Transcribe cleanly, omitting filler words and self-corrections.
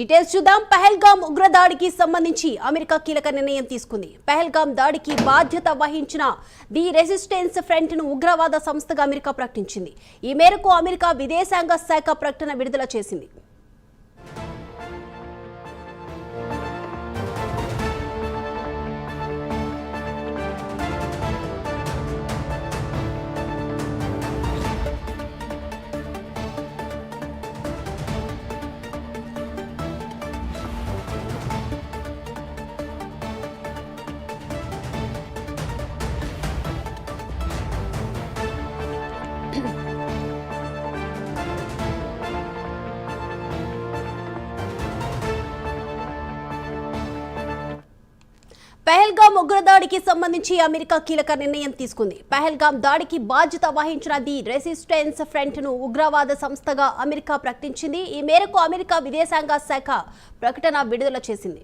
Details చూద్దాం. పహల్గామ్ ఉగ్రదాడికి సంబంధించి America కీలక నిర్ణయం తీసుకుంది. పహల్గామ్ దాడికి బాధ్యత వహించిన ది రెసిస్టెన్స్ ఫ్రంట్ ను ఉగ్రవాద సంస్థగా అమెరికా ప్రకటించింది. ఈ మేరకు అమెరికా విదేశాంగ శాఖ ప్రకటన విడుదల చేసింది. పహల్గామ్ ఉగ్రదాడికి సంబంధించి అమెరికా కీలక నిర్ణయం తీసుకుంది. పహల్గామ్ దాడికి బాధ్యత వహించిన ది రెసిస్టెన్స్ ఫ్రంట్ ను ఉగ్రవాద సంస్థగా అమెరికా ప్రకటించింది. ఈ మేరకు అమెరికా విదేశాంగ శాఖ ప్రకటన విడుదల చేసింది.